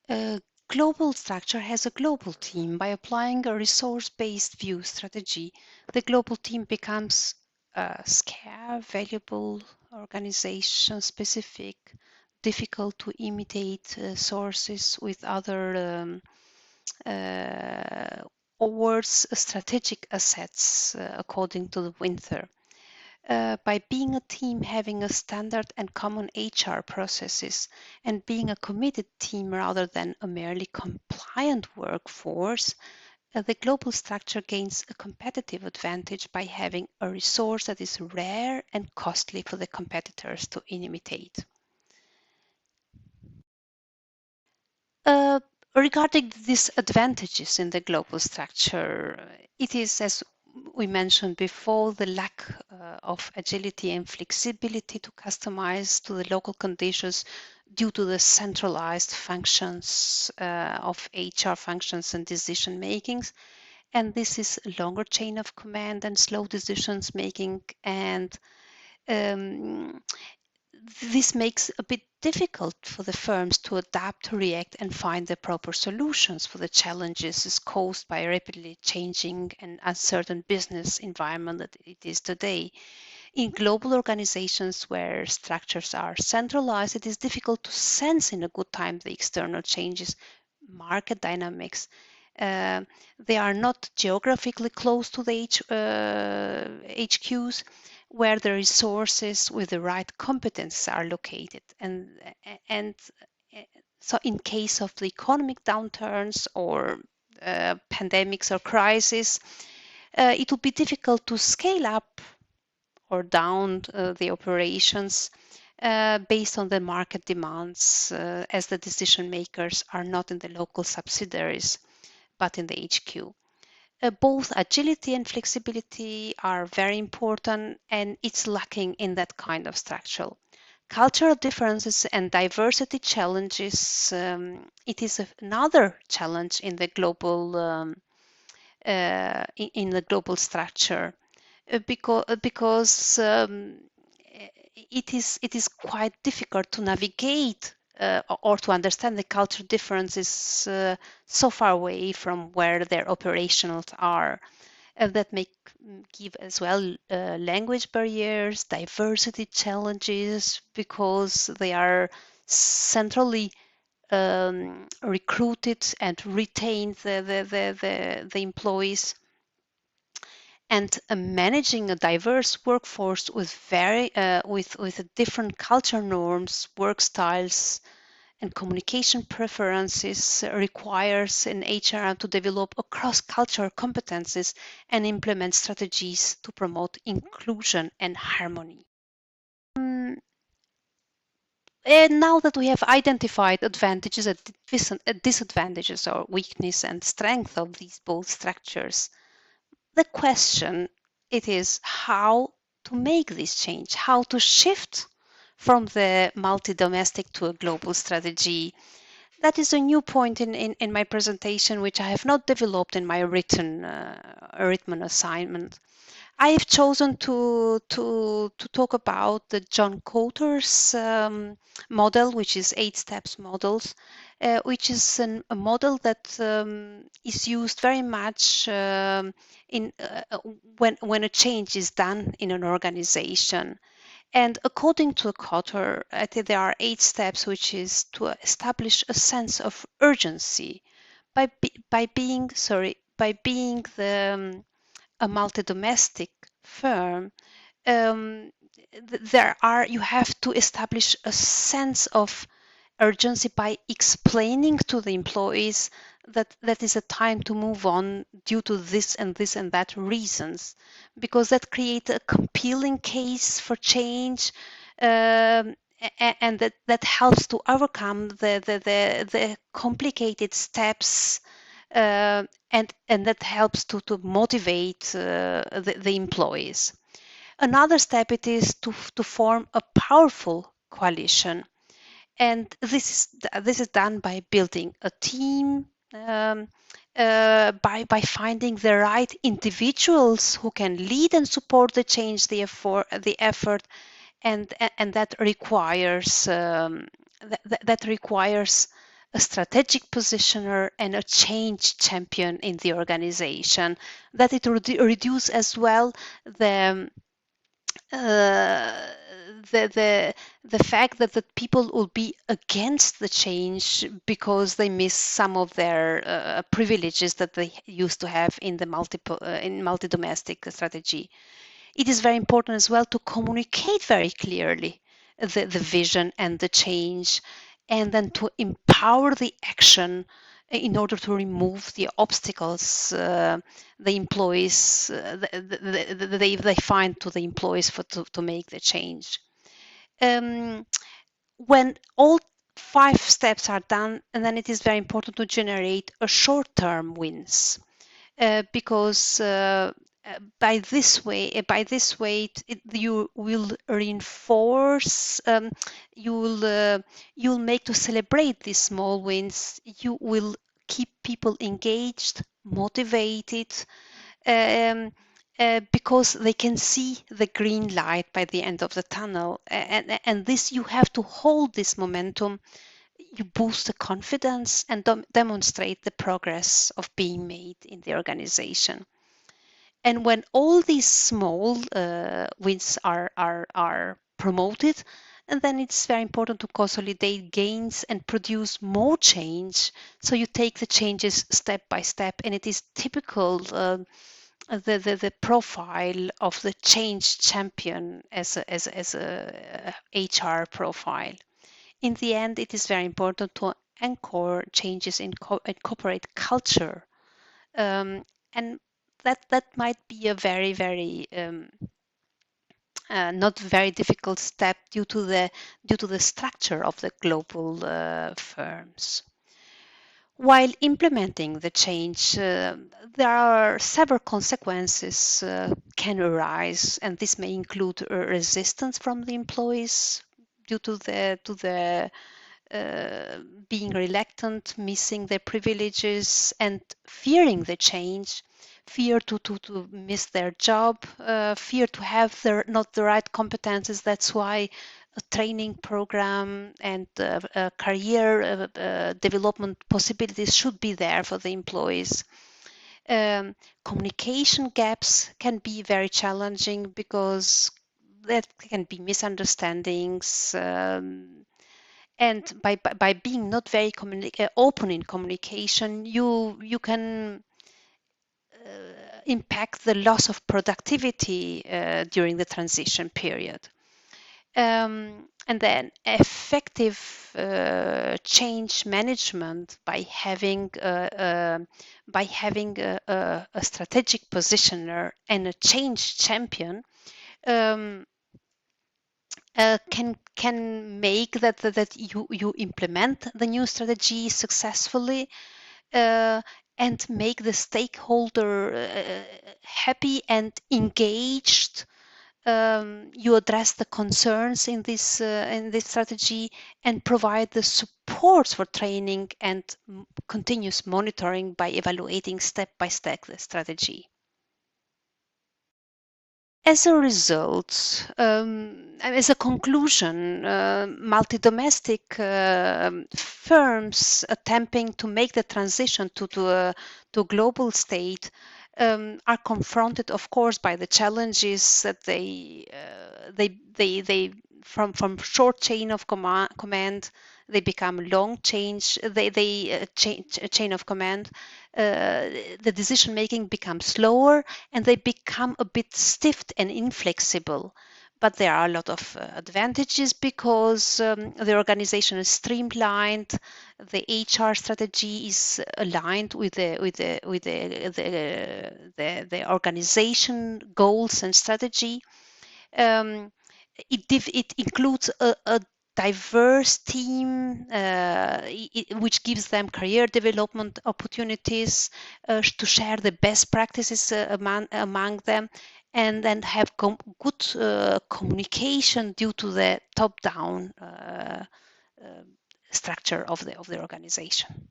A global structure has a global team. By applying a resource-based view strategy, the global team becomes scarce, valuable, organization-specific, difficult to imitate sources with other words, strategic assets, according to the Winther. By being a team having a standard and common HR processes and being a committed team rather than a merely compliant workforce, the global structure gains a competitive advantage by having a resource that is rare and costly for the competitors to imitate. Uh, Regarding the disadvantages in the global structure, it is, as we mentioned before, the lack of agility and flexibility to customize to the local conditions due to the centralized functions of HR functions and decision makings. And this is a longer chain of command and slow decisions making, and um, this makes it a bit difficult for the firms to adapt, react, and find the proper solutions for the challenges caused by a rapidly changing and uncertain business environment that it is today. In global organizations where structures are centralized, it is difficult to sense in a good time the external changes, market dynamics. Uh, they are not geographically close to the HQs where the resources with the right competence are located. And so in case of the economic downturns or pandemics or crisis, it would be difficult to scale up or down the operations based on the market demands, as the decision makers are not in the local subsidiaries but in the HQ. Both agility and flexibility are very important, and it's lacking in that kind of structure. Cultural differences and diversity challenges, it is another challenge in the global in the global structure, because it is quite difficult to navigate or to understand the cultural differences so far away from where their operationals are. That may give as well language barriers, diversity challenges, because they are centrally recruited and retained the employees, and managing a diverse workforce with with different culture norms, work styles, and communication preferences requires an HRM to develop across cultural competencies and implement strategies to promote inclusion and harmony. And now that we have identified advantages and disadvantages, or weakness and strength of these both structures, the question it is how to make this change, how to shift from the multi-domestic to a global strategy. That is a new point in my presentation, which I have not developed in my written assignment. I have chosen to talk about the John Coulter's model, which is 8 steps models, which is a model that is used very much in when a change is done in an organization. And according to Coulter, I think there are 8 steps, which is to establish a sense of urgency by being a multi-domestic firm. um, you have to establish a sense of urgency by explaining to the employees that is a time to move on due to this and that reasons, because that creates a compelling case for change, and that helps to overcome the complicated steps, and that helps to motivate the employees. Another step it is to form a powerful coalition, and this is done by building a team, by finding the right individuals who can lead and support the change, the effort, and that requires a strategic positioner, and a change champion in the organization. That it reduce as well the uh, the fact that the people will be against the change because they miss some of their privileges that they used to have in the multi-domestic strategy. It is very important as well to communicate very clearly the vision and the change, and then to empower the action in order to remove the obstacles the employees they find to the employees to make the change. When all 5 steps are done, and then it is very important to generate a short-term wins, because by this way you will reinforce, you'll make to celebrate these small wins. You will keep people engaged, motivated, um, because they can see the green light by the end of the tunnel, and this you have to hold this momentum. You boost the confidence and demonstrate the progress of being made in the organization. And when all these small wins are promoted, and then it's very important to consolidate gains and produce more change. So you take the changes step by step, and it is typical the profile of the change champion as a HR profile. In the end, it is very important to anchor changes in corporate culture, and that might be a very not very difficult step due to the structure of the global firms. While implementing the change, there are several consequences can arise, and this may include resistance from the employees due to the being reluctant, missing their privileges, and fearing the change, fear to miss their job, fear to have not the right competences. That's why a training program and career development possibilities should be there for the employees. Communication gaps can be very challenging because there can be misunderstandings, and by being not very open in communication, you can impact the loss of productivity during the transition period. And then effective change management by having a strategic positioner and a change champion um, can make that you implement the new strategy successfully, uh, and make the stakeholder happy and engaged. You address the concerns in this strategy and provide the support for training and continuous monitoring by evaluating step by step the strategy. As a result, and as a conclusion, multi-domestic firms attempting to make the transition to a global state are confronted, of course, by the challenges that they from short chain of command, they become long chain of command. The decision making becomes slower, and they become a bit stiff and inflexible. But there are a lot of advantages because the organization is streamlined, the HR strategy is aligned with the organization goals and strategy. It includes a diverse team, which gives them career development opportunities, to share the best practices among them, and then have good communication due to the top-down structure of the organization.